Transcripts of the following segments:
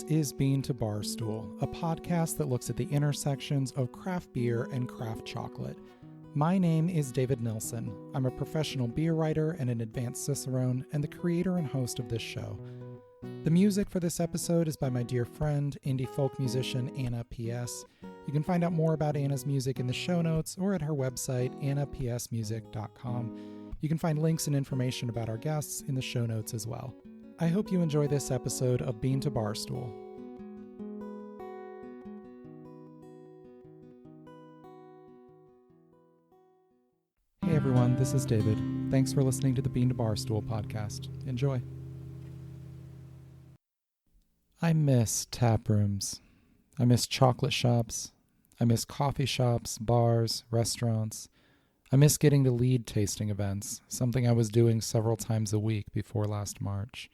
is Bean to Barstool, a podcast that looks at the intersections of craft beer and craft chocolate. My name is David Nilsson. I'm a professional beer writer and an advanced cicerone, and the creator and host of this show. The music for this episode is by my dear friend, indie folk musician Anna P.S. You can find out more about Anna's music in the show notes or at her website, annapsmusic.com. You can find links and information about our guests in the show notes as well. I hope you enjoy this episode of Bean to Barstool. Hey everyone, this is David. Thanks for listening to the Bean to Barstool podcast. Enjoy. I miss tap rooms. I miss chocolate shops. I miss coffee shops, bars, restaurants. I miss getting to lead tasting events, something I was doing several times a week before last March.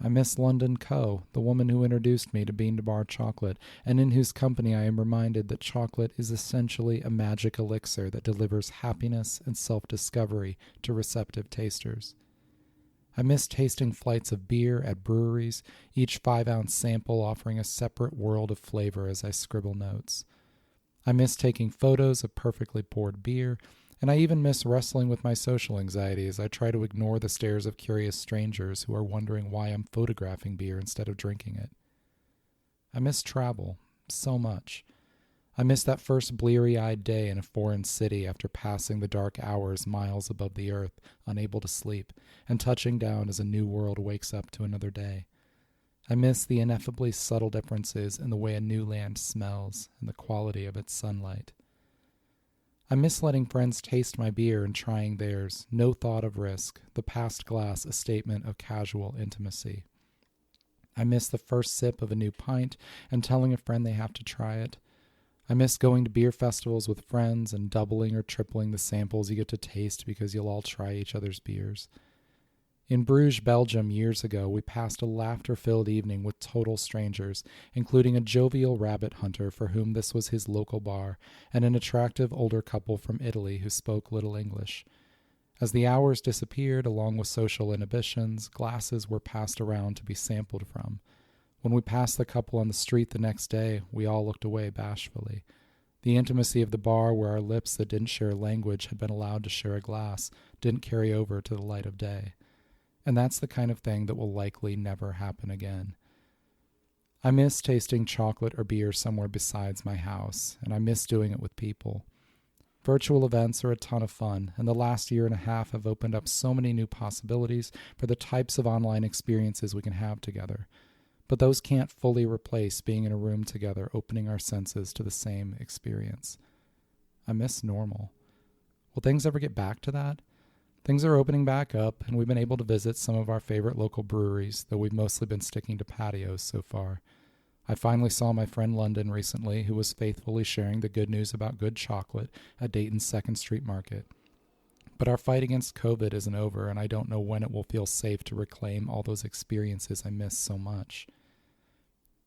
I miss London Co., the woman who introduced me to Bean to Bar chocolate, and in whose company I am reminded that chocolate is essentially a magic elixir that delivers happiness and self-discovery to receptive tasters. I miss tasting flights of beer at breweries, each 5-ounce sample offering a separate world of flavor as I scribble notes. I miss taking photos of perfectly poured beer, and I even miss wrestling with my social anxiety as I try to ignore the stares of curious strangers who are wondering why I'm photographing beer instead of drinking it. I miss travel so much. I miss that first bleary-eyed day in a foreign city after passing the dark hours miles above the earth, unable to sleep, and touching down as a new world wakes up to another day. I miss the ineffably subtle differences in the way a new land smells and the quality of its sunlight. I miss letting friends taste my beer and trying theirs, no thought of risk, the past glass a statement of casual intimacy. I miss the first sip of a new pint and telling a friend they have to try it. I miss going to beer festivals with friends and doubling or tripling the samples you get to taste because you'll all try each other's beers. In Bruges, Belgium, years ago, we passed a laughter-filled evening with total strangers, including a jovial rabbit hunter for whom this was his local bar, and an attractive older couple from Italy who spoke little English. As the hours disappeared, along with social inhibitions, glasses were passed around to be sampled from. When we passed the couple on the street the next day, we all looked away bashfully. The intimacy of the bar where our lips that didn't share language had been allowed to share a glass didn't carry over to the light of day. And that's the kind of thing that will likely never happen again. I miss tasting chocolate or beer somewhere besides my house, and I miss doing it with people. Virtual events are a ton of fun, and the last year and a half have opened up so many new possibilities for the types of online experiences we can have together. But those can't fully replace being in a room together, opening our senses to the same experience. I miss normal. Will things ever get back to that? Things are opening back up, and we've been able to visit some of our favorite local breweries, though we've mostly been sticking to patios so far. I finally saw my friend London recently, who was faithfully sharing the good news about good chocolate at Dayton's 2nd Street Market. But our fight against COVID isn't over, and I don't know when it will feel safe to reclaim all those experiences I miss so much.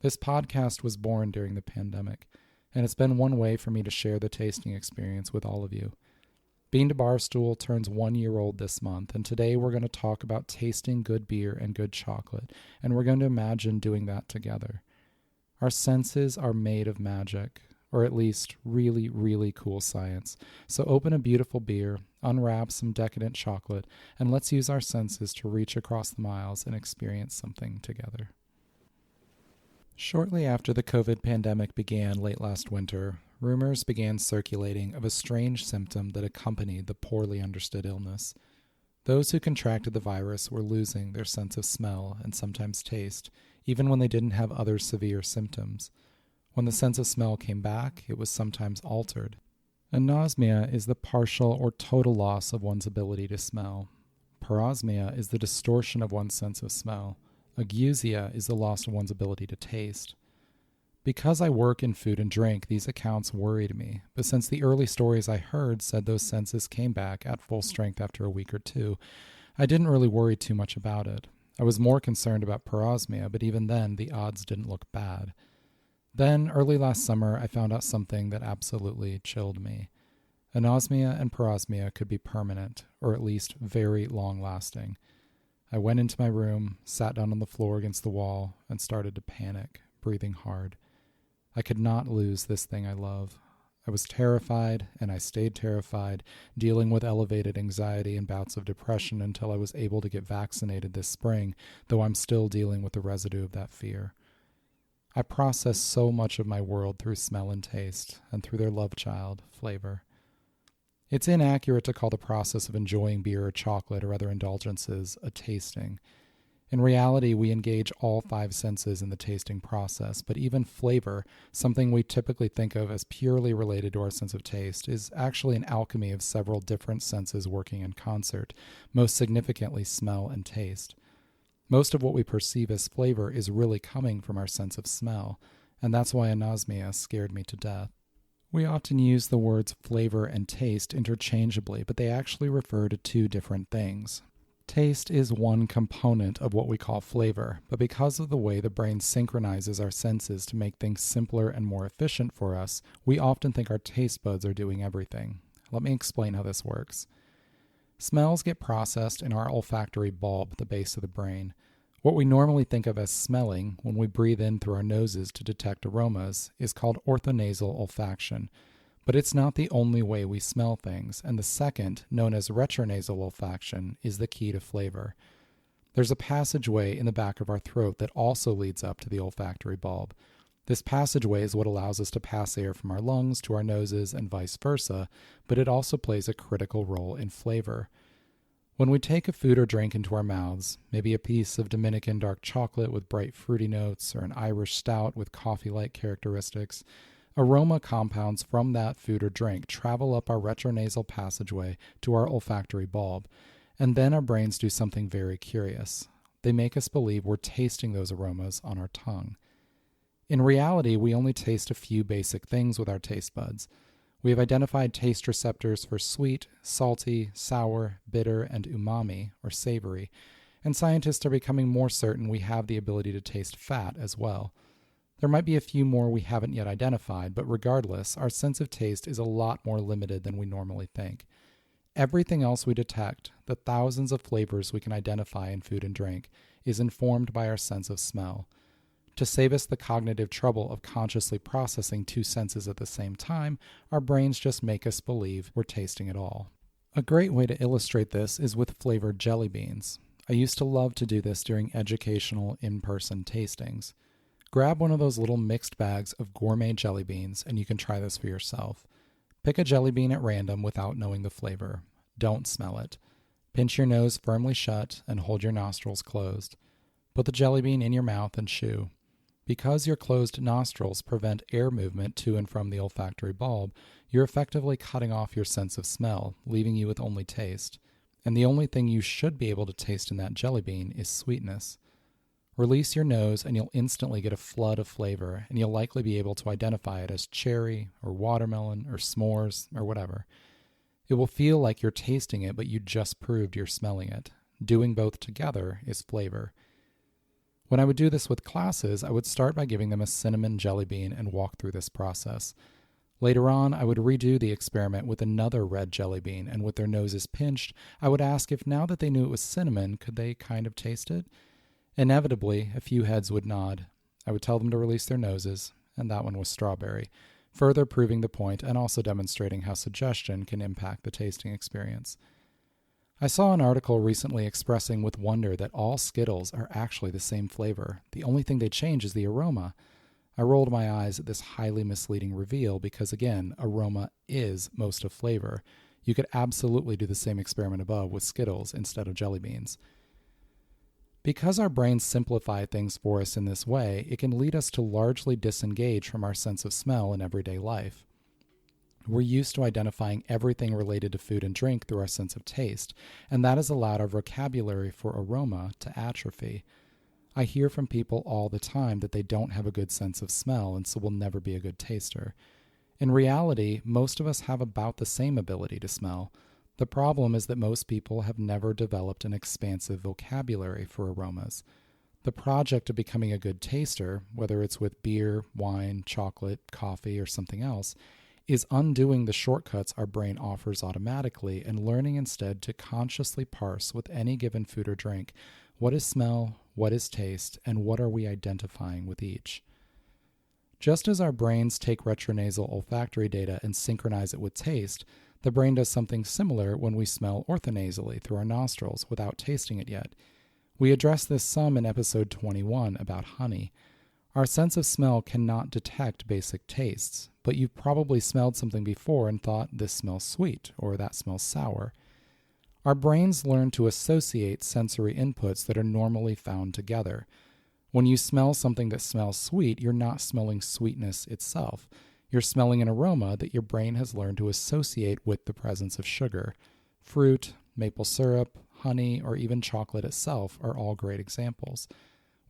This podcast was born during the pandemic, and it's been one way for me to share the tasting experience with all of you. Bean to Barstool turns 1 year old this month, and today we're going to talk about tasting good beer and good chocolate, and we're going to imagine doing that together. Our senses are made of magic, or at least really, really cool science. So open a beautiful beer, unwrap some decadent chocolate, and let's use our senses to reach across the miles and experience something together. Shortly after the COVID pandemic began late last winter, rumors began circulating of a strange symptom that accompanied the poorly understood illness. Those who contracted the virus were losing their sense of smell and sometimes taste, even when they didn't have other severe symptoms. When the sense of smell came back, it was sometimes altered. Anosmia is the partial or total loss of one's ability to smell. Parosmia is the distortion of one's sense of smell. Ageusia is the loss of one's ability to taste. Because I work in food and drink, these accounts worried me, but since the early stories I heard said those senses came back at full strength after a week or two, I didn't really worry too much about it. I was more concerned about parosmia, but even then, the odds didn't look bad. Then, early last summer, I found out something that absolutely chilled me. Anosmia and parosmia could be permanent, or at least very long-lasting. I went into my room, sat down on the floor against the wall, and started to panic, breathing hard. I could not lose this thing I love. I was terrified, and I stayed terrified, dealing with elevated anxiety and bouts of depression until I was able to get vaccinated this spring, though I'm still dealing with the residue of that fear. I process so much of my world through smell and taste, and through their love child, flavor. It's inaccurate to call the process of enjoying beer or chocolate or other indulgences a tasting. In reality, we engage all 5 senses in the tasting process, but even flavor, something we typically think of as purely related to our sense of taste, is actually an alchemy of several different senses working in concert, most significantly smell and taste. Most of what we perceive as flavor is really coming from our sense of smell, and that's why anosmia scared me to death. We often use the words flavor and taste interchangeably, but they actually refer to 2 different things. Taste is one component of what we call flavor, but because of the way the brain synchronizes our senses to make things simpler and more efficient for us, we often think our taste buds are doing everything. Let me explain how this works. Smells get processed in our olfactory bulb, the base of the brain. What we normally think of as smelling when we breathe in through our noses to detect aromas is called orthonasal olfaction. But it's not the only way we smell things, and the second, known as retronasal olfaction, is the key to flavor. There's a passageway in the back of our throat that also leads up to the olfactory bulb. This passageway is what allows us to pass air from our lungs to our noses and vice versa, but it also plays a critical role in flavor. When we take a food or drink into our mouths, maybe a piece of Dominican dark chocolate with bright fruity notes or an Irish stout with coffee-like characteristics, aroma compounds from that food or drink travel up our retronasal passageway to our olfactory bulb, and then our brains do something very curious. They make us believe we're tasting those aromas on our tongue. In reality, we only taste a few basic things with our taste buds. We have identified taste receptors for sweet, salty, sour, bitter, and umami, or savory, and scientists are becoming more certain we have the ability to taste fat as well. There might be a few more we haven't yet identified, but regardless, our sense of taste is a lot more limited than we normally think. Everything else we detect, the thousands of flavors we can identify in food and drink, is informed by our sense of smell. To save us the cognitive trouble of consciously processing 2 senses at the same time, our brains just make us believe we're tasting it all. A great way to illustrate this is with flavored jelly beans. I used to love to do this during educational in-person tastings. Grab one of those little mixed bags of gourmet jelly beans and you can try this for yourself. Pick a jelly bean at random without knowing the flavor. Don't smell it. Pinch your nose firmly shut and hold your nostrils closed. Put the jelly bean in your mouth and chew. Because your closed nostrils prevent air movement to and from the olfactory bulb, you're effectively cutting off your sense of smell, leaving you with only taste. And the only thing you should be able to taste in that jelly bean is sweetness. Release your nose and you'll instantly get a flood of flavor, and you'll likely be able to identify it as cherry or watermelon or s'mores or whatever. It will feel like you're tasting it, but you just proved you're smelling it. Doing both together is flavor. When I would do this with classes, I would start by giving them a cinnamon jelly bean and walk through this process. Later on, I would redo the experiment with another red jelly bean, and with their noses pinched, I would ask if now that they knew it was cinnamon, could they kind of taste it? Inevitably, a few heads would nod. I would tell them to release their noses, and that one was strawberry, further proving the point and also demonstrating how suggestion can impact the tasting experience. I saw an article recently expressing with wonder that all Skittles are actually the same flavor. The only thing they change is the aroma. I rolled my eyes at this highly misleading reveal because, again, aroma is most of flavor. You could absolutely do the same experiment above with Skittles instead of jelly beans. Because our brains simplify things for us in this way, it can lead us to largely disengage from our sense of smell in everyday life. We're used to identifying everything related to food and drink through our sense of taste, and that has allowed our vocabulary for aroma to atrophy. I hear from people all the time that they don't have a good sense of smell and so will never be a good taster. In reality, most of us have about the same ability to smell. The problem is that most people have never developed an expansive vocabulary for aromas. The project of becoming a good taster, whether it's with beer, wine, chocolate, coffee, or something else, is undoing the shortcuts our brain offers automatically and learning instead to consciously parse with any given food or drink what is smell, what is taste, and what are we identifying with each. Just as our brains take retronasal olfactory data and synchronize it with taste, the brain does something similar when we smell orthonasally through our nostrils without tasting it yet. We addressed this some in episode 21 about honey. Our sense of smell cannot detect basic tastes, but you've probably smelled something before and thought, this smells sweet, or that smells sour. Our brains learn to associate sensory inputs that are normally found together. When you smell something that smells sweet, you're not smelling sweetness itself. You're smelling an aroma that your brain has learned to associate with the presence of sugar. Fruit, maple syrup, honey, or even chocolate itself are all great examples.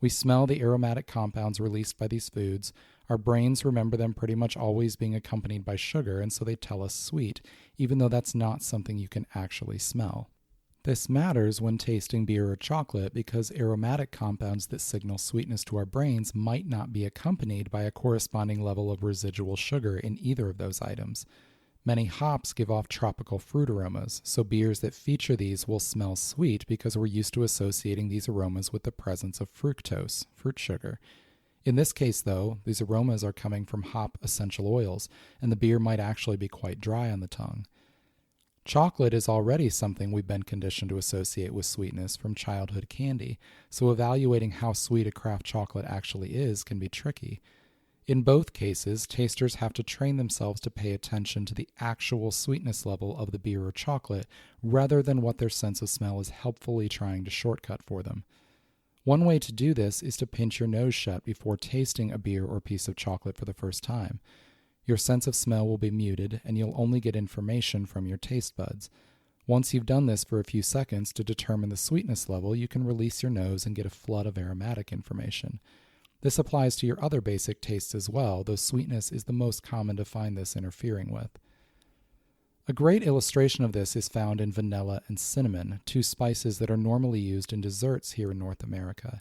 We smell the aromatic compounds released by these foods. Our brains remember them pretty much always being accompanied by sugar, and so they tell us sweet, even though that's not something you can actually smell. This matters when tasting beer or chocolate because aromatic compounds that signal sweetness to our brains might not be accompanied by a corresponding level of residual sugar in either of those items. Many hops give off tropical fruit aromas, so beers that feature these will smell sweet because we're used to associating these aromas with the presence of fructose, fruit sugar. In this case, though, these aromas are coming from hop essential oils, and the beer might actually be quite dry on the tongue. Chocolate is already something we've been conditioned to associate with sweetness from childhood candy, so evaluating how sweet a craft chocolate actually is can be tricky. In both cases, tasters have to train themselves to pay attention to the actual sweetness level of the beer or chocolate rather than what their sense of smell is helpfully trying to shortcut for them. One way to do this is to pinch your nose shut before tasting a beer or piece of chocolate for the first time. Your sense of smell will be muted, and you'll only get information from your taste buds. Once you've done this for a few seconds to determine the sweetness level, you can release your nose and get a flood of aromatic information. This applies to your other basic tastes as well, though sweetness is the most common to find this interfering with. A great illustration of this is found in vanilla and cinnamon, two spices that are normally used in desserts here in North America.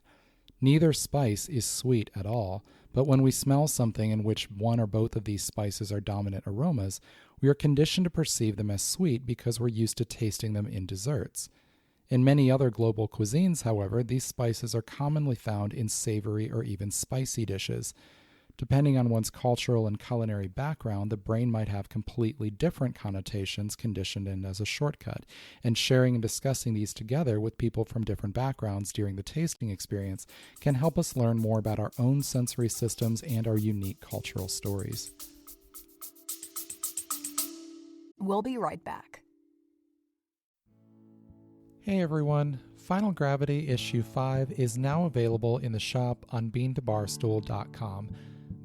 Neither spice is sweet at all, but when we smell something in which one or both of these spices are dominant aromas, we are conditioned to perceive them as sweet because we're used to tasting them in desserts. In many other global cuisines, however, these spices are commonly found in savory or even spicy dishes. Depending on one's cultural and culinary background, the brain might have completely different connotations conditioned in as a shortcut, and sharing and discussing these together with people from different backgrounds during the tasting experience can help us learn more about our own sensory systems and our unique cultural stories. We'll be right back. Hey everyone, Final Gravity Issue 5 is now available in the shop on beantobarstool.com.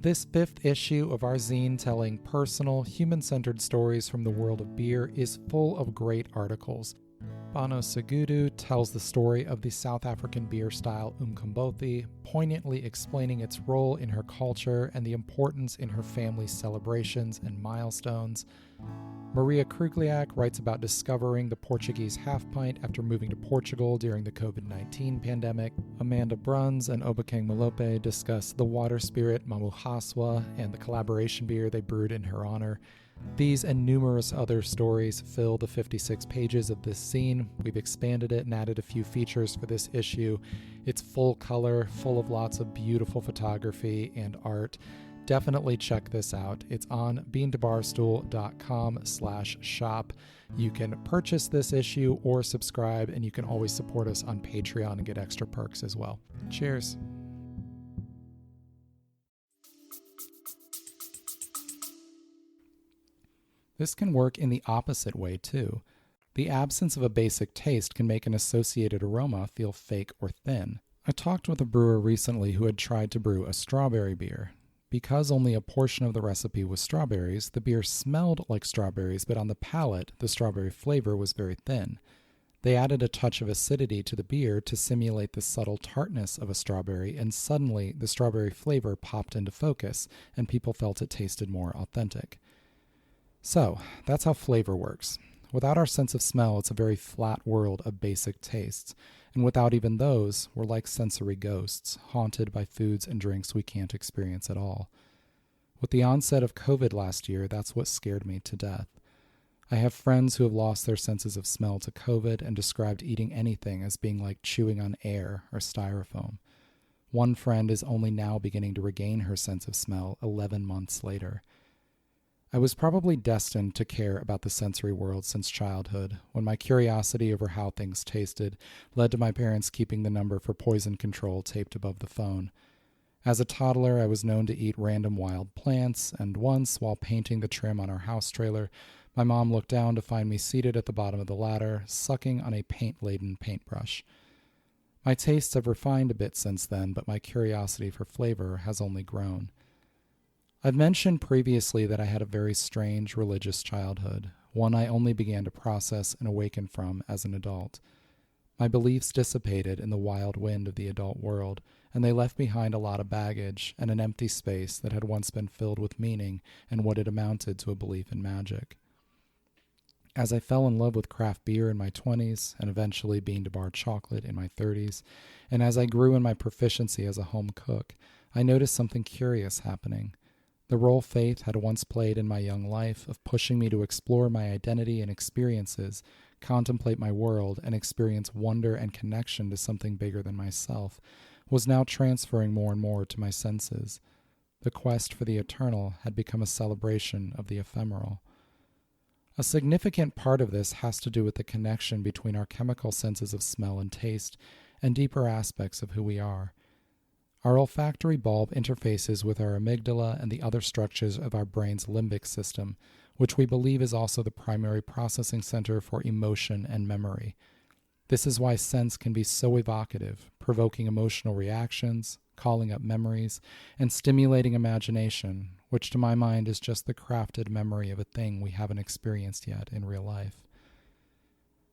This 5th issue of our zine telling personal, human-centered stories from the world of beer is full of great articles. Bano Segudu tells the story of the South African beer style Umkombothi, poignantly explaining its role in her culture and the importance in her family's celebrations and milestones. Maria Krugliak writes about discovering the Portuguese half pint after moving to Portugal during the COVID-19 pandemic. Amanda Bruns and Obakeng Malope discuss the water spirit Mamuhaswa and the collaboration beer they brewed in her honor. These and numerous other stories fill the 56 pages of this zine. We've expanded it and added a few features for this issue. It's full color, full of lots of beautiful photography and art. Definitely check this out. It's on beantobarstool.com/shop. You can purchase this issue or subscribe, and you can always support us on Patreon and get extra perks as well. Cheers. This can work in the opposite way, too. The absence of a basic taste can make an associated aroma feel fake or thin. I talked with a brewer recently who had tried to brew a strawberry beer. Because only a portion of the recipe was strawberries, the beer smelled like strawberries, but on the palate, the strawberry flavor was very thin. They added a touch of acidity to the beer to simulate the subtle tartness of a strawberry, and suddenly the strawberry flavor popped into focus, and people felt it tasted more authentic. So, that's how flavor works. Without our sense of smell, it's a very flat world of basic tastes. And without even those, we're like sensory ghosts, haunted by foods and drinks we can't experience at all. With the onset of COVID last year, that's what scared me to death. I have friends who have lost their senses of smell to COVID and described eating anything as being like chewing on air or styrofoam. One friend is only now beginning to regain her sense of smell 11 months later. I was probably destined to care about the sensory world since childhood, when my curiosity over how things tasted led to my parents keeping the number for poison control taped above the phone. As a toddler, I was known to eat random wild plants, and once, while painting the trim on our house trailer, my mom looked down to find me seated at the bottom of the ladder, sucking on a paint-laden paintbrush. My tastes have refined a bit since then, but my curiosity for flavor has only grown. I've mentioned previously that I had a very strange religious childhood, one I only began to process and awaken from as an adult. My beliefs dissipated in the wild wind of the adult world, and they left behind a lot of baggage and an empty space that had once been filled with meaning and what had amounted to a belief in magic. As I fell in love with craft beer in my 20s and eventually bean-to-bar chocolate in my 30s, and as I grew in my proficiency as a home cook, I noticed something curious happening. The role faith had once played in my young life of pushing me to explore my identity and experiences, contemplate my world, and experience wonder and connection to something bigger than myself, was now transferring more and more to my senses. The quest for the eternal had become a celebration of the ephemeral. A significant part of this has to do with the connection between our chemical senses of smell and taste and deeper aspects of who we are. Our olfactory bulb interfaces with our amygdala and the other structures of our brain's limbic system, which we believe is also the primary processing center for emotion and memory. This is why scents can be so evocative, provoking emotional reactions, calling up memories, and stimulating imagination, which to my mind is just the crafted memory of a thing we haven't experienced yet in real life.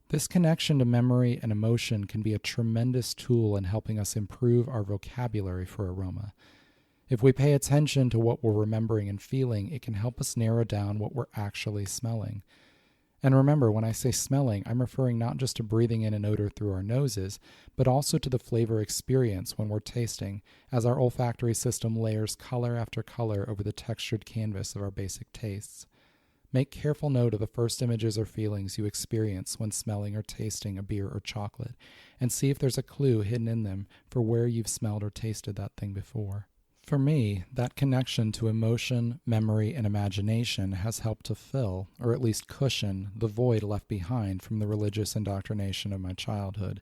This connection to memory and emotion can be a tremendous tool in helping us improve our vocabulary for aroma. If we pay attention to what we're remembering and feeling, it can help us narrow down what we're actually smelling. And remember, when I say smelling, I'm referring not just to breathing in an odor through our noses, but also to the flavor experience when we're tasting, as our olfactory system layers color after color over the textured canvas of our basic tastes. Make careful note of the first images or feelings you experience when smelling or tasting a beer or chocolate, and see if there's a clue hidden in them for where you've smelled or tasted that thing before. For me, that connection to emotion, memory, and imagination has helped to fill, or at least cushion, the void left behind from the religious indoctrination of my childhood.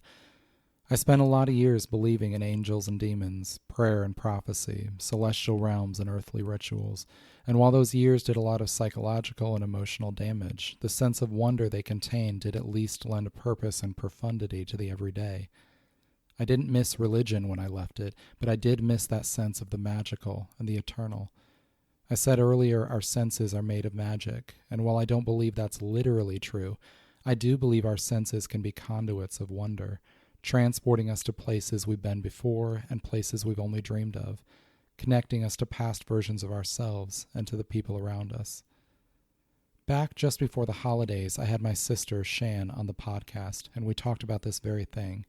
I spent a lot of years believing in angels and demons, prayer and prophecy, celestial realms and earthly rituals, and while those years did a lot of psychological and emotional damage, the sense of wonder they contained did at least lend a purpose and profundity to the everyday. I didn't miss religion when I left it, but I did miss that sense of the magical and the eternal. I said earlier our senses are made of magic, and while I don't believe that's literally true, I do believe our senses can be conduits of wonder, transporting us to places we've been before and places we've only dreamed of, connecting us to past versions of ourselves and to the people around us. Back just before the holidays, I had my sister, Shan, on the podcast, and we talked about this very thing.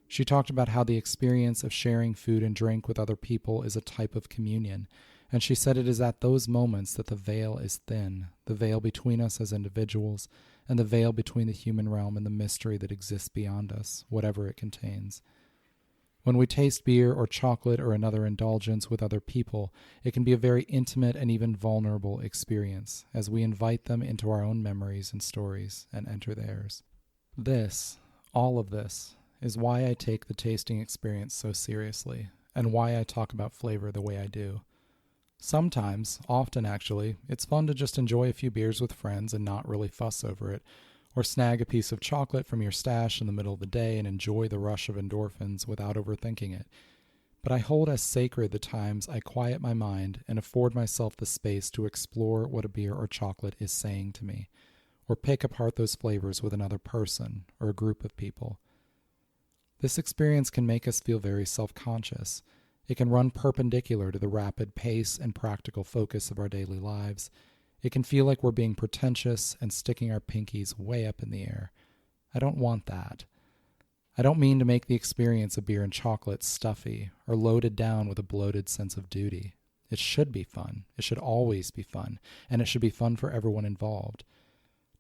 She talked about how the experience of sharing food and drink with other people is a type of communion, and she said it is at those moments that the veil is thin, the veil between us as individuals, and the veil between the human realm and the mystery that exists beyond us, whatever it contains. When we taste beer or chocolate or another indulgence with other people, it can be a very intimate and even vulnerable experience, as we invite them into our own memories and stories and enter theirs. All of this, is why I take the tasting experience so seriously, and why I talk about flavor the way I do. Sometimes, often actually, it's fun to just enjoy a few beers with friends and not really fuss over it, or snag a piece of chocolate from your stash in the middle of the day and enjoy the rush of endorphins without overthinking it. But I hold as sacred the times I quiet my mind and afford myself the space to explore what a beer or chocolate is saying to me, or pick apart those flavors with another person or a group of people. This experience can make us feel very self-conscious. It can run perpendicular to the rapid pace and practical focus of our daily lives. It can feel like we're being pretentious and sticking our pinkies way up in the air. I don't want that. I don't mean to make the experience of beer and chocolate stuffy or loaded down with a bloated sense of duty. It should be fun. It should always be fun, and it should be fun for everyone involved.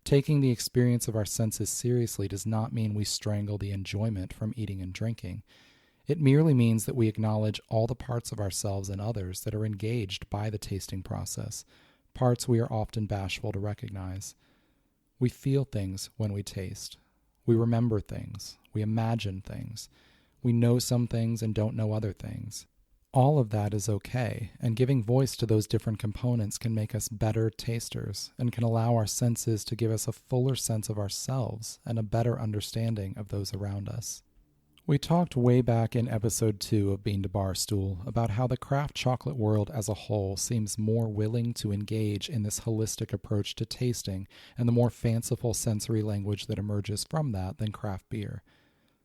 Taking the experience of our senses seriously does not mean we strangle the enjoyment from eating and drinking. It merely means that we acknowledge all the parts of ourselves and others that are engaged by the tasting process, parts we are often bashful to recognize. We feel things when we taste. We remember things. We imagine things. We know some things and don't know other things. All of that is okay, and giving voice to those different components can make us better tasters and can allow our senses to give us a fuller sense of ourselves and a better understanding of those around us. We talked way back in episode 2 of Bean to Barstool about how the craft chocolate world as a whole seems more willing to engage in this holistic approach to tasting and the more fanciful sensory language that emerges from that than craft beer.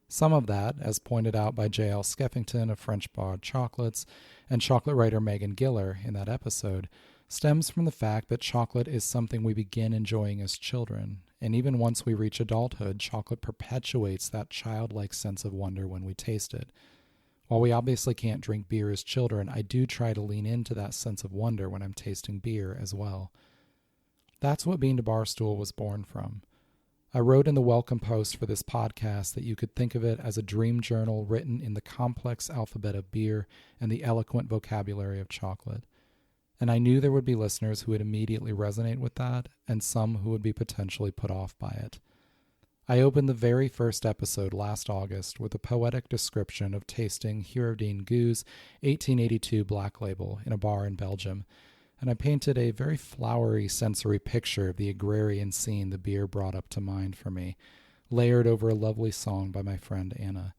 Some of that, as pointed out by J.L. Skeffington of French Bard Chocolates and chocolate writer Megan Giller in that episode, stems from the fact that chocolate is something we begin enjoying as children, and even once we reach adulthood, chocolate perpetuates that childlike sense of wonder when we taste it. While we obviously can't drink beer as children, I do try to lean into that sense of wonder when I'm tasting beer as well. That's what Bean to Barstool was born from. I wrote in the welcome post for this podcast that you could think of it as a dream journal written in the complex alphabet of beer and the eloquent vocabulary of chocolate. And I knew there would be listeners who would immediately resonate with that, and some who would be potentially put off by it. I opened the very first episode last August with a poetic description of tasting Herodine Gou's 1882 Black Label in a bar in Belgium, and I painted a very flowery sensory picture of the agrarian scene the beer brought up to mind for me, layered over a lovely song by my friend Anna.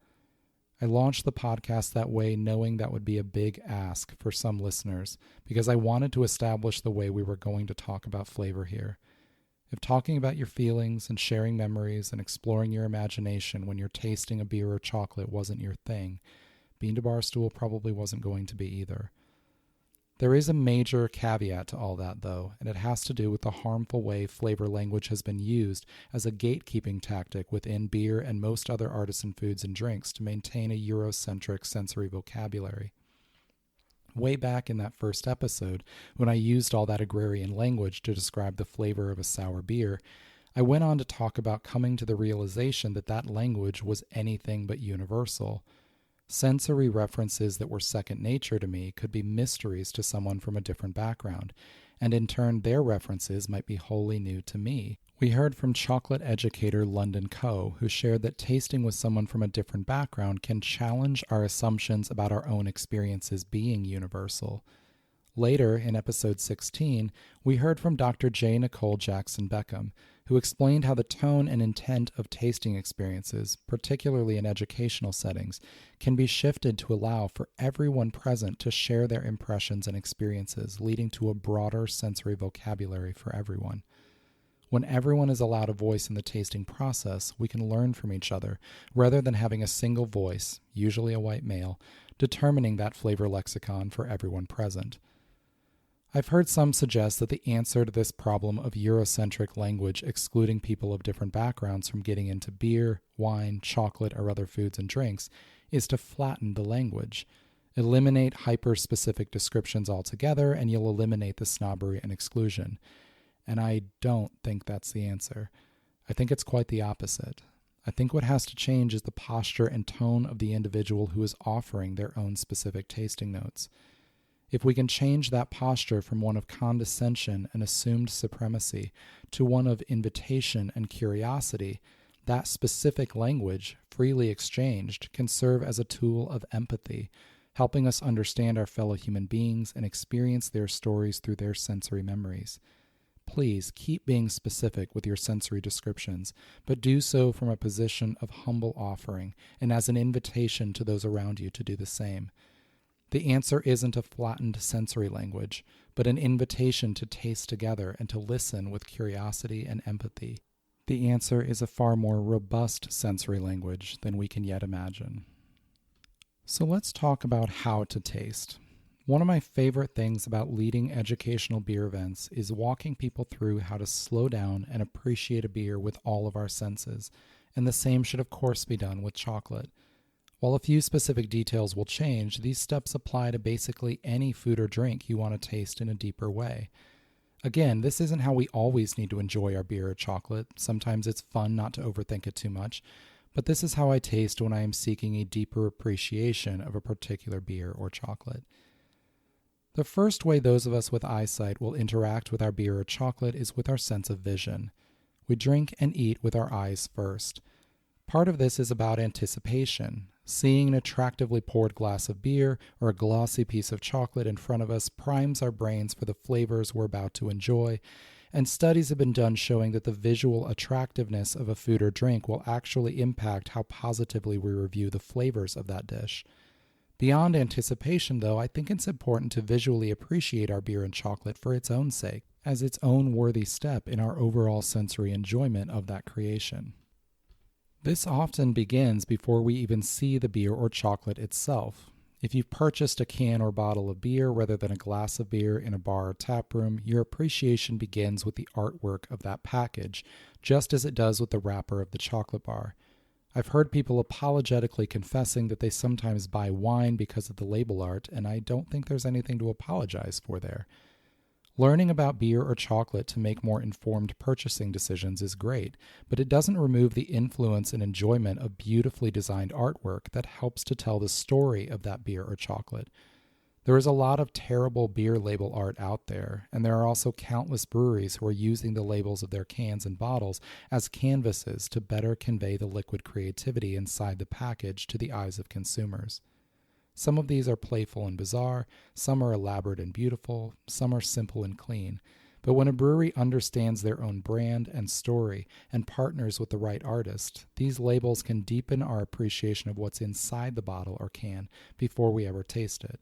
I launched the podcast that way knowing that would be a big ask for some listeners because I wanted to establish the way we were going to talk about flavor here. If talking about your feelings and sharing memories and exploring your imagination when you're tasting a beer or chocolate wasn't your thing, Bean to Barstool probably wasn't going to be either. There is a major caveat to all that, though, and it has to do with the harmful way flavor language has been used as a gatekeeping tactic within beer and most other artisan foods and drinks to maintain a Eurocentric sensory vocabulary. Way back in that first episode, when I used all that agrarian language to describe the flavor of a sour beer, I went on to talk about coming to the realization that that language was anything but universal. Sensory references that were second nature to me could be mysteries to someone from a different background, and in turn their references might be wholly new to me. We heard from chocolate educator London Coe, who shared that tasting with someone from a different background can challenge our assumptions about our own experiences being universal. Later, in episode 16, we heard from Dr. J. Nicole Jackson Beckham, who explained how the tone and intent of tasting experiences, particularly in educational settings, can be shifted to allow for everyone present to share their impressions and experiences, leading to a broader sensory vocabulary for everyone. When everyone is allowed a voice in the tasting process, we can learn from each other, rather than having a single voice, usually a white male, determining that flavor lexicon for everyone present. I've heard some suggest that the answer to this problem of Eurocentric language excluding people of different backgrounds from getting into beer, wine, chocolate, or other foods and drinks is to flatten the language. Eliminate hyper-specific descriptions altogether, and you'll eliminate the snobbery and exclusion. And I don't think that's the answer. I think it's quite the opposite. I think what has to change is the posture and tone of the individual who is offering their own specific tasting notes. If we can change that posture from one of condescension and assumed supremacy to one of invitation and curiosity, that specific language, freely exchanged, can serve as a tool of empathy, helping us understand our fellow human beings and experience their stories through their sensory memories. Please keep being specific with your sensory descriptions, but do so from a position of humble offering and as an invitation to those around you to do the same. The answer isn't a flattened sensory language, but an invitation to taste together and to listen with curiosity and empathy. The answer is a far more robust sensory language than we can yet imagine. So let's talk about how to taste. One of my favorite things about leading educational beer events is walking people through how to slow down and appreciate a beer with all of our senses, and the same should of course be done with chocolate. While a few specific details will change, these steps apply to basically any food or drink you want to taste in a deeper way. Again, this isn't how we always need to enjoy our beer or chocolate. Sometimes it's fun not to overthink it too much. but this is how I taste when I am seeking a deeper appreciation of a particular beer or chocolate. The first way those of us with eyesight will interact with our beer or chocolate is with our sense of vision. We drink and eat with our eyes first. Part of this is about anticipation. Seeing an attractively poured glass of beer or a glossy piece of chocolate in front of us primes our brains for the flavors we're about to enjoy, and studies have been done showing that the visual attractiveness of a food or drink will actually impact how positively we review the flavors of that dish. Beyond anticipation, though, I think it's important to visually appreciate our beer and chocolate for its own sake, as its own worthy step in our overall sensory enjoyment of that creation. This often begins before we even see the beer or chocolate itself. If you've purchased a can or bottle of beer rather than a glass of beer in a bar or tap room, your appreciation begins with the artwork of that package, just as it does with the wrapper of the chocolate bar. I've heard people apologetically confessing that they sometimes buy wine because of the label art, and I don't think there's anything to apologize for there. Learning about beer or chocolate to make more informed purchasing decisions is great, but it doesn't remove the influence and enjoyment of beautifully designed artwork that helps to tell the story of that beer or chocolate. There is a lot of terrible beer label art out there, and there are also countless breweries who are using the labels of their cans and bottles as canvases to better convey the liquid creativity inside the package to the eyes of consumers. Some of these are playful and bizarre, some are elaborate and beautiful, some are simple and clean. But when a brewery understands their own brand and story and partners with the right artist, these labels can deepen our appreciation of what's inside the bottle or can before we ever taste it.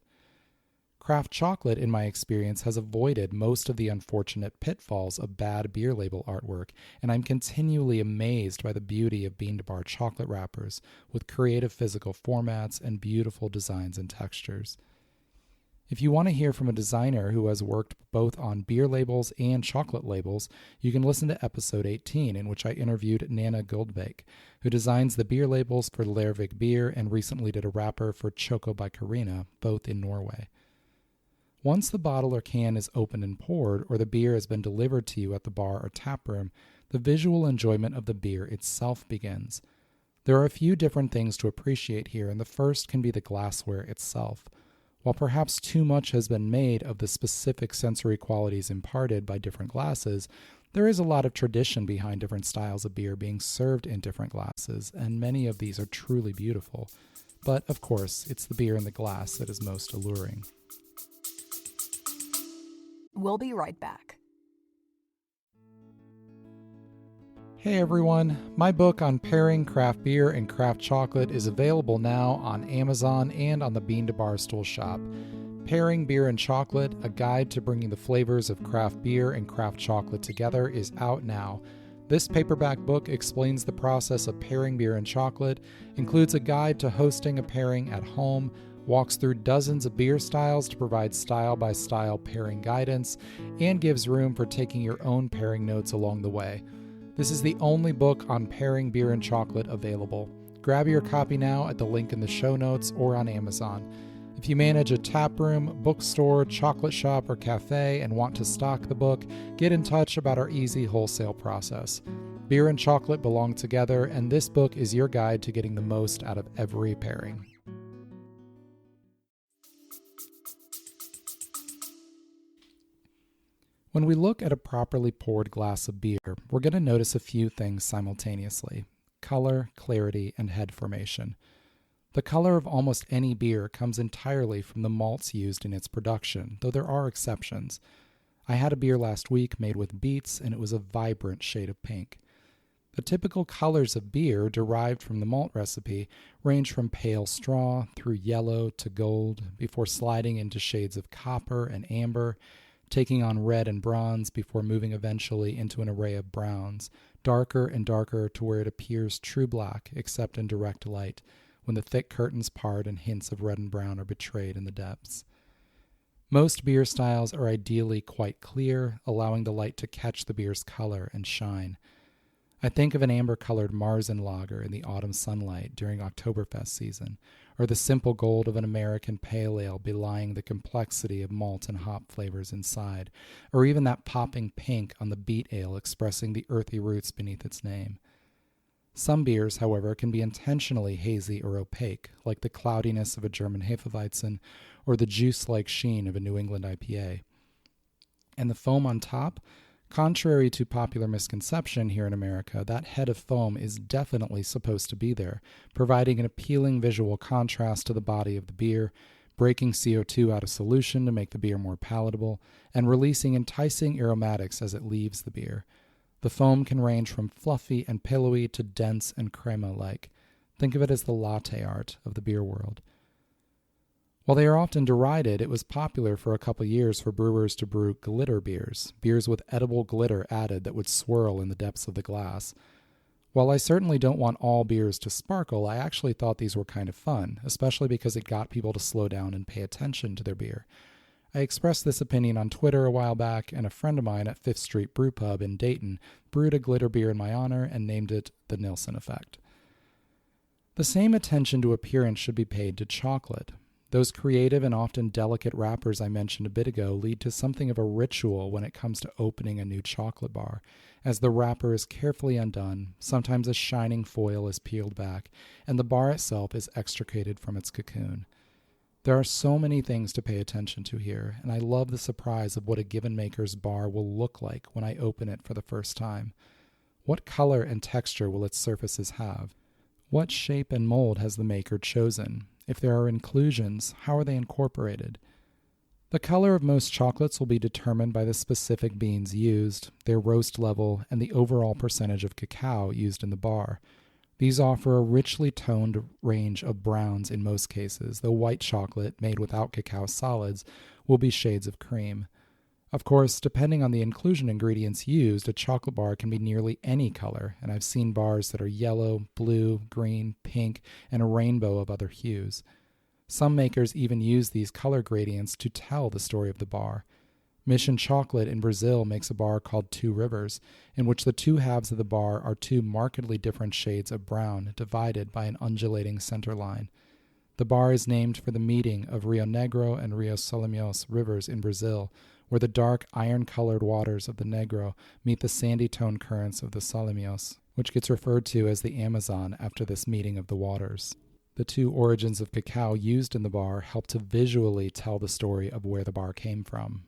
Craft chocolate, in my experience, has avoided most of the unfortunate pitfalls of bad beer label artwork, and I'm continually amazed by the beauty of bean-to-bar chocolate wrappers with creative physical formats and beautiful designs and textures. If you want to hear from a designer who has worked both on beer labels and chocolate labels, you can listen to episode 18, in which I interviewed Nana Goldbeck, who designs the beer labels for Lervig beer and recently did a wrapper for Choco by Carina, both in Norway. Once the bottle or can is opened and poured, or the beer has been delivered to you at the bar or tap room, the visual enjoyment of the beer itself begins. There are a few different things to appreciate here, and the first can be the glassware itself. While perhaps too much has been made of the specific sensory qualities imparted by different glasses, there is a lot of tradition behind different styles of beer being served in different glasses, and many of these are truly beautiful. But, of course, it's the beer in the glass that is most alluring. We'll be right back. Hey everyone, my book on pairing craft beer and craft chocolate is available now on Amazon and on the Bean to Barstool shop. Pairing Beer and Chocolate, a guide to bringing the flavors of craft beer and craft chocolate together, is out now. This paperback book explains the process of pairing beer and chocolate, includes a guide to hosting a pairing at home, walks through dozens of beer styles to provide style-by-style pairing guidance, and gives room for taking your own pairing notes along the way. This is the only book on pairing beer and chocolate available. Grab your copy now at the link in the show notes or on Amazon. If you manage a tap room, bookstore, chocolate shop, or cafe and want to stock the book, get in touch about our easy wholesale process. Beer and chocolate belong together, and this book is your guide to getting the most out of every pairing. When we look at a properly poured glass of beer, we're going to notice a few things simultaneously: color, clarity, and head formation. The color of almost any beer comes entirely from the malts used in its production, though there are exceptions. I had a beer last week made with beets, and it was a vibrant shade of pink. The typical colors of beer derived from the malt recipe range from pale straw through yellow to gold, before sliding into shades of copper and amber, taking on red and bronze before moving eventually into an array of browns, darker and darker to where it appears true black except in direct light, when the thick curtains part and hints of red and brown are betrayed in the depths. Most beer styles are ideally quite clear, allowing the light to catch the beer's color and shine. I think of an amber-colored Marzen lager in the autumn sunlight during Oktoberfest season, or the simple gold of an American pale ale belying the complexity of malt and hop flavors inside, or even that popping pink on the beet ale expressing the earthy roots beneath its name. Some beers, however, can be intentionally hazy or opaque, like the cloudiness of a German Hefeweizen or the juice-like sheen of a New England IPA. And the foam on top? Contrary to popular misconception here in America, that head of foam is definitely supposed to be there, providing an appealing visual contrast to the body of the beer, breaking CO2 out of solution to make the beer more palatable, and releasing enticing aromatics as it leaves the beer. The foam can range from fluffy and pillowy to dense and crema-like. Think of it as the latte art of the beer world. While they are often derided, it was popular for a couple years for brewers to brew glitter beers, beers with edible glitter added that would swirl in the depths of the glass. While I certainly don't want all beers to sparkle, I actually thought these were kind of fun, especially because it got people to slow down and pay attention to their beer. I expressed this opinion on Twitter a while back, and a friend of mine at Fifth Street Brew Pub in Dayton brewed a glitter beer in my honor and named it the Nilsson Effect. The same attention to appearance should be paid to chocolate. Those creative and often delicate wrappers I mentioned a bit ago lead to something of a ritual when it comes to opening a new chocolate bar, as the wrapper is carefully undone, sometimes a shining foil is peeled back, and the bar itself is extricated from its cocoon. There are so many things to pay attention to here, and I love the surprise of what a given maker's bar will look like when I open it for the first time. What color and texture will its surfaces have? What shape and mold has the maker chosen? If there are inclusions, how are they incorporated? The color of most chocolates will be determined by the specific beans used, their roast level, and the overall percentage of cacao used in the bar. These offer a richly toned range of browns in most cases, though white chocolate, made without cacao solids, will be shades of cream. Of course, depending on the inclusion ingredients used, a chocolate bar can be nearly any color, and I've seen bars that are yellow, blue, green, pink, and a rainbow of other hues. Some makers even use these color gradients to tell the story of the bar. Mission Chocolate in Brazil makes a bar called Two Rivers, in which the two halves of the bar are two markedly different shades of brown, divided by an undulating center line. The bar is named for the meeting of Rio Negro and Rio Solimões rivers in Brazil, where the dark, iron-colored waters of the Negro meet the sandy-toned currents of the Solimões, which gets referred to as the Amazon after this meeting of the waters. The two origins of cacao used in the bar help to visually tell the story of where the bar came from.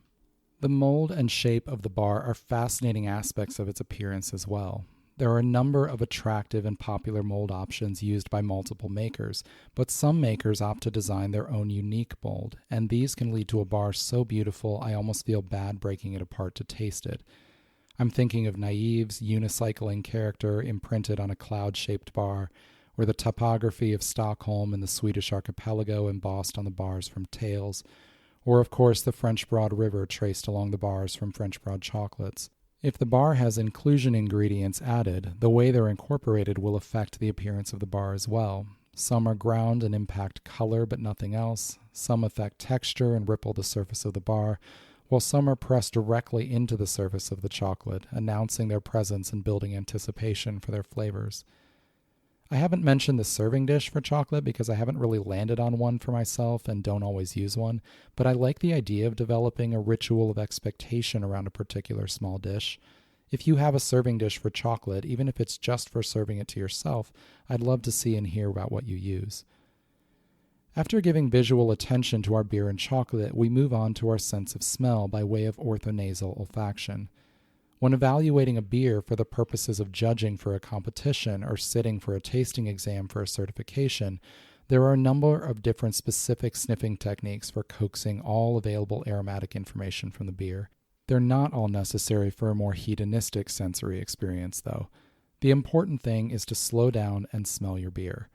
The mold and shape of the bar are fascinating aspects of its appearance as well. There are a number of attractive and popular mold options used by multiple makers, but some makers opt to design their own unique mold, and these can lead to a bar so beautiful I almost feel bad breaking it apart to taste it. I'm thinking of Naive's unicycling character imprinted on a cloud-shaped bar, or the topography of Stockholm and the Swedish archipelago embossed on the bars from Tales, or of course the French Broad River traced along the bars from French Broad chocolates. If the bar has inclusion ingredients added, the way they're incorporated will affect the appearance of the bar as well. Some are ground and impact color but nothing else. Some affect texture and ripple the surface of the bar, while some are pressed directly into the surface of the chocolate, announcing their presence and building anticipation for their flavors. I haven't mentioned the serving dish for chocolate because I haven't really landed on one for myself and don't always use one, but I like the idea of developing a ritual of expectation around a particular small dish. If you have a serving dish for chocolate, even if it's just for serving it to yourself, I'd love to see and hear about what you use. After giving visual attention to our beer and chocolate, we move on to our sense of smell by way of orthonasal olfaction. When evaluating a beer for the purposes of judging for a competition or sitting for a tasting exam for a certification, there are a number of different specific sniffing techniques for coaxing all available aromatic information from the beer. They're not all necessary for a more hedonistic sensory experience, though. The important thing is to slow down and smell your beer.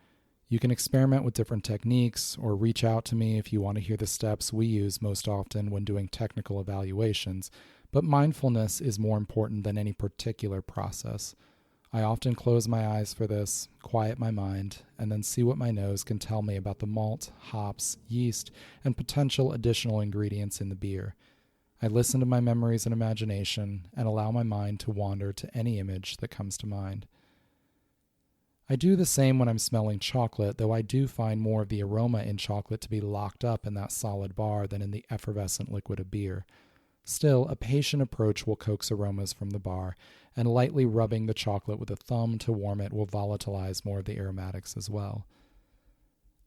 You can experiment with different techniques or reach out to me if you want to hear the steps we use most often when doing technical evaluations, but mindfulness is more important than any particular process. I often close my eyes for this, quiet my mind, and then see what my nose can tell me about the malt, hops, yeast, and potential additional ingredients in the beer. I listen to my memories and imagination and allow my mind to wander to any image that comes to mind. I do the same when I'm smelling chocolate, though I do find more of the aroma in chocolate to be locked up in that solid bar than in the effervescent liquid of beer. Still, a patient approach will coax aromas from the bar, and lightly rubbing the chocolate with a thumb to warm it will volatilize more of the aromatics as well.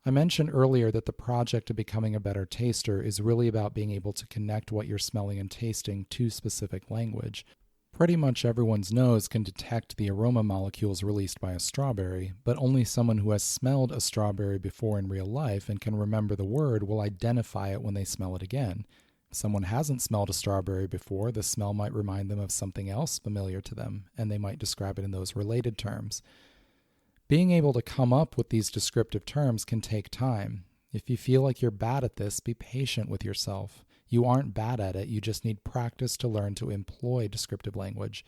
I mentioned earlier that the project of becoming a better taster is really about being able to connect what you're smelling and tasting to specific language. Pretty much everyone's nose can detect the aroma molecules released by a strawberry, but only someone who has smelled a strawberry before in real life and can remember the word will identify it when they smell it again. If someone hasn't smelled a strawberry before, the smell might remind them of something else familiar to them, and they might describe it in those related terms. Being able to come up with these descriptive terms can take time. If you feel like you're bad at this, be patient with yourself. You aren't bad at it, you just need practice to learn to employ descriptive language.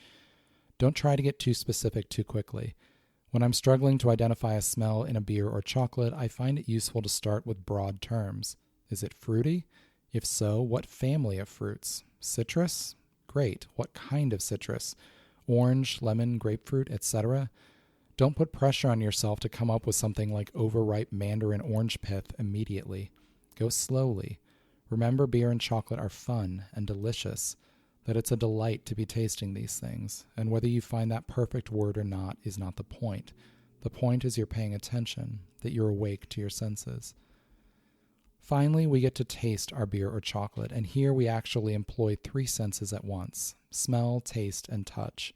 Don't try to get too specific too quickly. When I'm struggling to identify a smell in a beer or chocolate, I find it useful to start with broad terms. Is it fruity? If so, what family of fruits? Citrus? Great. What kind of citrus? Orange, lemon, grapefruit, etc.? Don't put pressure on yourself to come up with something like overripe mandarin orange pith immediately. Go slowly. Remember, beer and chocolate are fun and delicious, that it's a delight to be tasting these things, and whether you find that perfect word or not is not the point. The point is you're paying attention, that you're awake to your senses. Finally, we get to taste our beer or chocolate, and here we actually employ 3 senses at once: smell, taste, and touch.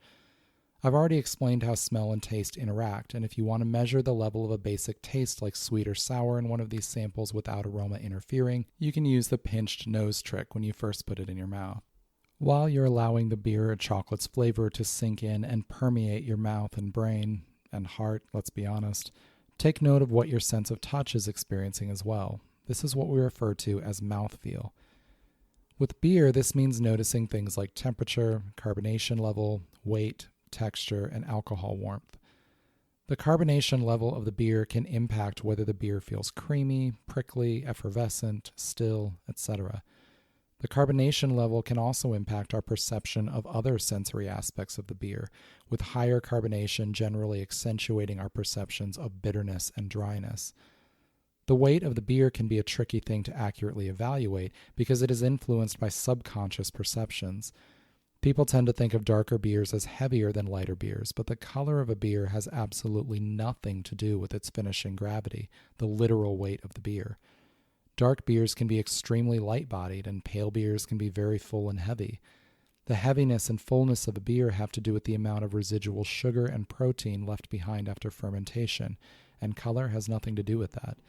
I've already explained how smell and taste interact, and if you want to measure the level of a basic taste like sweet or sour in one of these samples without aroma interfering, you can use the pinched nose trick when you first put it in your mouth. While you're allowing the beer or chocolate's flavor to sink in and permeate your mouth and brain, and heart, let's be honest, take note of what your sense of touch is experiencing as well. This is what we refer to as mouthfeel. With beer, this means noticing things like temperature, carbonation level, weight, texture, and alcohol warmth. The carbonation level of the beer can impact whether the beer feels creamy, prickly, effervescent, still, etc. The carbonation level can also impact our perception of other sensory aspects of the beer, with higher carbonation generally accentuating our perceptions of bitterness and dryness. The weight of the beer can be a tricky thing to accurately evaluate because it is influenced by subconscious perceptions. People tend to think of darker beers as heavier than lighter beers, but the color of a beer has absolutely nothing to do with its finishing gravity, the literal weight of the beer. Dark beers can be extremely light-bodied, and pale beers can be very full and heavy. The heaviness and fullness of a beer have to do with the amount of residual sugar and protein left behind after fermentation, and color has nothing to do with that.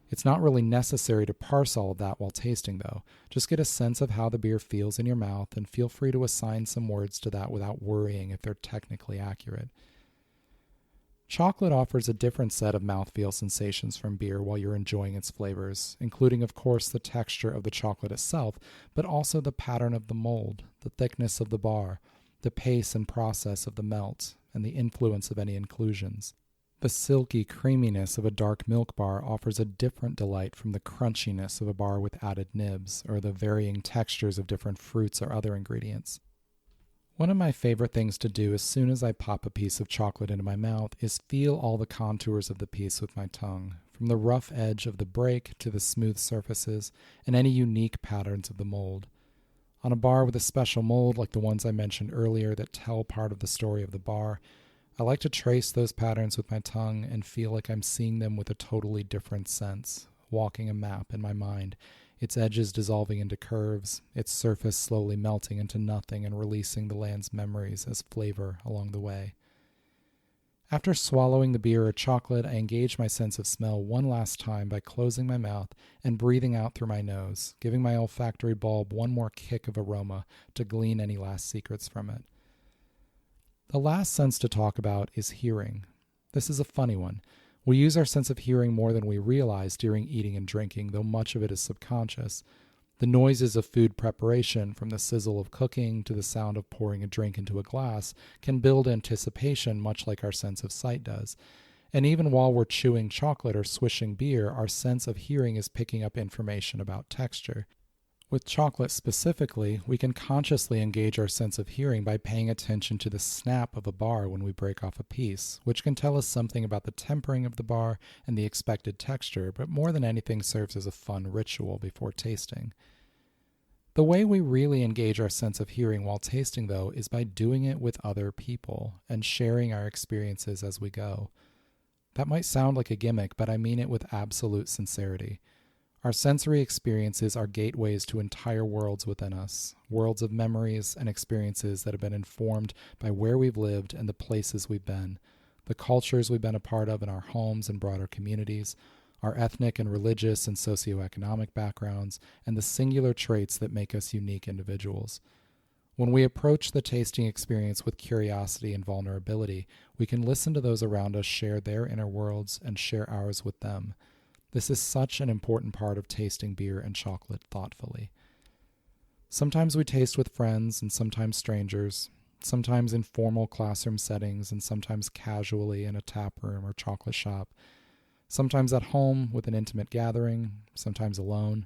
It's not really necessary to parse all of that while tasting, though. Just get a sense of how the beer feels in your mouth and feel free to assign some words to that without worrying if they're technically accurate. Chocolate offers a different set of mouthfeel sensations from beer while you're enjoying its flavors, including, of course, the texture of the chocolate itself, but also the pattern of the mold, the thickness of the bar, the pace and process of the melt, and the influence of any inclusions. The silky creaminess of a dark milk bar offers a different delight from the crunchiness of a bar with added nibs, or the varying textures of different fruits or other ingredients. One of my favorite things to do as soon as I pop a piece of chocolate into my mouth is feel all the contours of the piece with my tongue, from the rough edge of the break to the smooth surfaces and any unique patterns of the mold. On a bar with a special mold like the ones I mentioned earlier that tell part of the story of the bar, I like to trace those patterns with my tongue and feel like I'm seeing them with a totally different sense, walking a map in my mind, its edges dissolving into curves, its surface slowly melting into nothing and releasing the land's memories as flavor along the way. After swallowing the beer or chocolate, I engage my sense of smell one last time by closing my mouth and breathing out through my nose, giving my olfactory bulb one more kick of aroma to glean any last secrets from it. The last sense to talk about is hearing. This is a funny one. We use our sense of hearing more than we realize during eating and drinking, though much of it is subconscious. The noises of food preparation, from the sizzle of cooking to the sound of pouring a drink into a glass, can build anticipation much like our sense of sight does. And even while we're chewing chocolate or swishing beer, our sense of hearing is picking up information about texture. With chocolate specifically, we can consciously engage our sense of hearing by paying attention to the snap of a bar when we break off a piece, which can tell us something about the tempering of the bar and the expected texture, but more than anything serves as a fun ritual before tasting. The way we really engage our sense of hearing while tasting, though, is by doing it with other people and sharing our experiences as we go. That might sound like a gimmick, but I mean it with absolute sincerity. Our sensory experiences are gateways to entire worlds within us, worlds of memories and experiences that have been informed by where we've lived and the places we've been, the cultures we've been a part of in our homes and broader communities, our ethnic and religious and socioeconomic backgrounds, and the singular traits that make us unique individuals. When we approach the tasting experience with curiosity and vulnerability, we can listen to those around us share their inner worlds and share ours with them. This is such an important part of tasting beer and chocolate thoughtfully. Sometimes we taste with friends and sometimes strangers, sometimes in formal classroom settings and sometimes casually in a tap room or chocolate shop, sometimes at home with an intimate gathering, sometimes alone.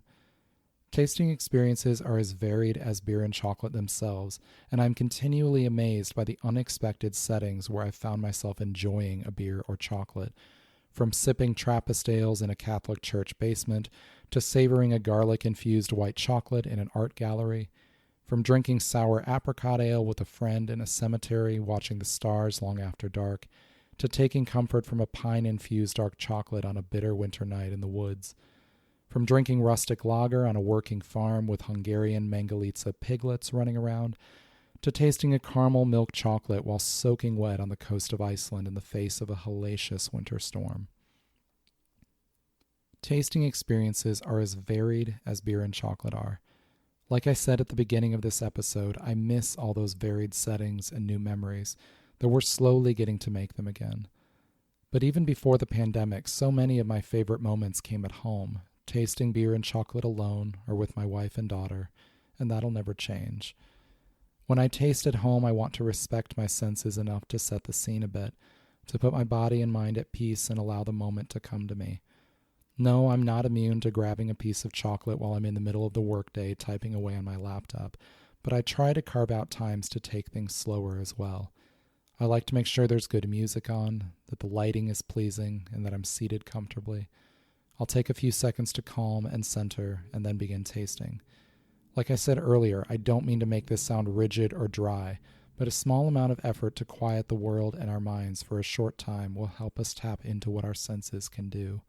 Tasting experiences are as varied as beer and chocolate themselves, and I'm continually amazed by the unexpected settings where I've found myself enjoying a beer or chocolate. From sipping Trappist ales in a Catholic church basement to savoring a garlic-infused white chocolate in an art gallery, from drinking sour apricot ale with a friend in a cemetery watching the stars long after dark, to taking comfort from a pine-infused dark chocolate on a bitter winter night in the woods, from drinking rustic lager on a working farm with Hungarian Mangalitsa piglets running around, to tasting a caramel milk chocolate while soaking wet on the coast of Iceland in the face of a hellacious winter storm. Tasting experiences are as varied as beer and chocolate are. Like I said at the beginning of this episode, I miss all those varied settings and new memories, though we're slowly getting to make them again. But even before the pandemic, so many of my favorite moments came at home, tasting beer and chocolate alone or with my wife and daughter, and that'll never change. When I taste at home, I want to respect my senses enough to set the scene a bit, to put my body and mind at peace and allow the moment to come to me. No, I'm not immune to grabbing a piece of chocolate while I'm in the middle of the workday typing away on my laptop, but I try to carve out times to take things slower as well. I like to make sure there's good music on, that the lighting is pleasing, and that I'm seated comfortably. I'll take a few seconds to calm and center and then begin tasting. Like I said earlier, I don't mean to make this sound rigid or dry, but a small amount of effort to quiet the world and our minds for a short time will help us tap into what our senses can do.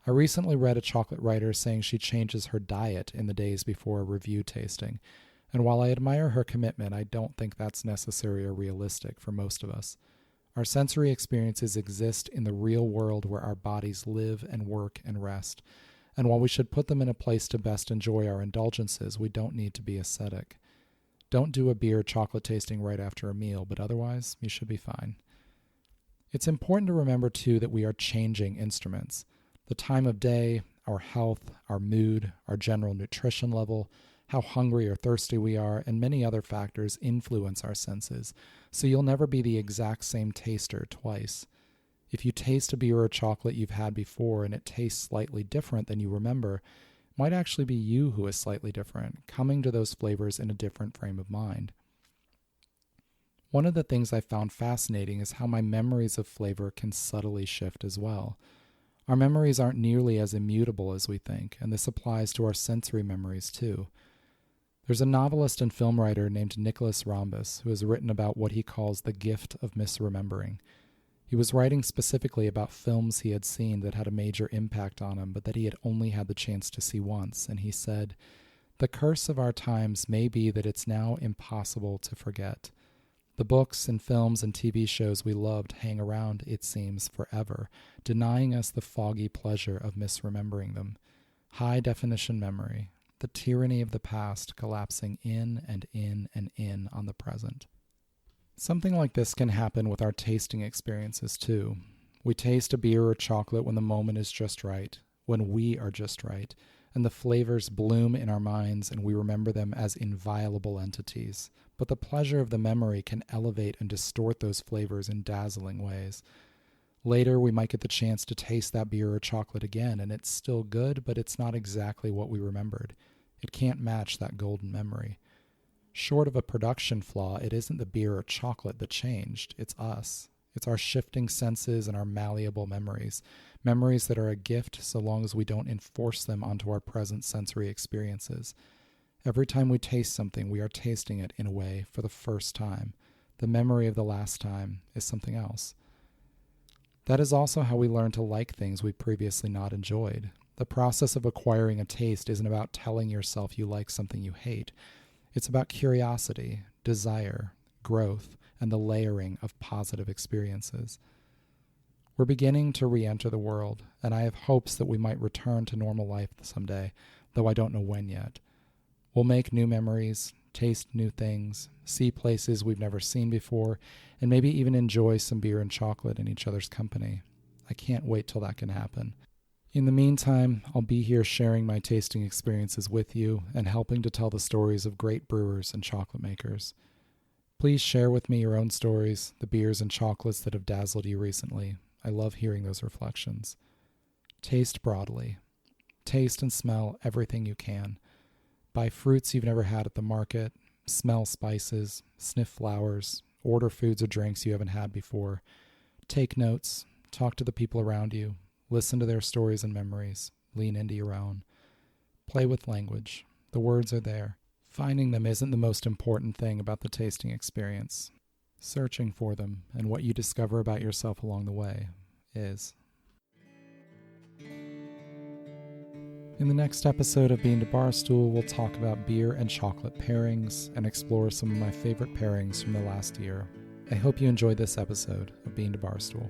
I recently read a chocolate writer saying she changes her diet in the days before a review tasting, and while I admire her commitment, I don't think that's necessary or realistic for most of us. Our sensory experiences exist in the real world where our bodies live and work and rest. And while we should put them in a place to best enjoy our indulgences, we don't need to be ascetic. Don't do a beer or chocolate tasting right after a meal, but otherwise, you should be fine. It's important to remember, too, that we are changing instruments. The time of day, our health, our mood, our general nutrition level, how hungry or thirsty we are, and many other factors influence our senses, so you'll never be the exact same taster twice. If you taste a beer or chocolate you've had before and it tastes slightly different than you remember, it might actually be you who is slightly different, coming to those flavors in a different frame of mind. One of the things I found fascinating is how my memories of flavor can subtly shift as well. Our memories aren't nearly as immutable as we think, and this applies to our sensory memories too. There's a novelist and film writer named Nicholas Rhombus who has written about what he calls the gift of misremembering. He was writing specifically about films he had seen that had a major impact on him, but that he had only had the chance to see once, and he said, "The curse of our times may be that it's now impossible to forget. The books and films and TV shows we loved hang around, it seems, forever, denying us the foggy pleasure of misremembering them. High-definition memory, the tyranny of the past collapsing in and in and in on the present." Something like this can happen with our tasting experiences too. We taste a beer or chocolate when the moment is just right, when we are just right, and the flavors bloom in our minds and we remember them as inviolable entities. But the pleasure of the memory can elevate and distort those flavors in dazzling ways. Later, we might get the chance to taste that beer or chocolate again, and it's still good, but it's not exactly what we remembered. It can't match that golden memory. Short of a production flaw, it isn't the beer or chocolate that changed. It's us. It's our shifting senses and our malleable memories. Memories that are a gift so long as we don't enforce them onto our present sensory experiences. Every time we taste something, we are tasting it in a way for the first time. The memory of the last time is something else. That is also how we learn to like things we previously not enjoyed. The process of acquiring a taste isn't about telling yourself you like something you hate. It's about curiosity, desire, growth, and the layering of positive experiences. We're beginning to re-enter the world, and I have hopes that we might return to normal life someday, though I don't know when yet. We'll make new memories, taste new things, see places we've never seen before, and maybe even enjoy some beer and chocolate in each other's company. I can't wait till that can happen. In the meantime, I'll be here sharing my tasting experiences with you and helping to tell the stories of great brewers and chocolate makers. Please share with me your own stories, the beers and chocolates that have dazzled you recently. I love hearing those reflections. Taste broadly. Taste and smell everything you can. Buy fruits you've never had at the market, smell spices, sniff flowers, order foods or drinks you haven't had before. Take notes, talk to the people around you, listen to their stories and memories, lean into your own. Play with language. The words are there. Finding them isn't the most important thing about the tasting experience. Searching for them and what you discover about yourself along the way is. In the next episode of Bean to Barstool, we'll talk about beer and chocolate pairings and explore some of my favorite pairings from the last year. I hope you enjoyed this episode of Bean to Barstool.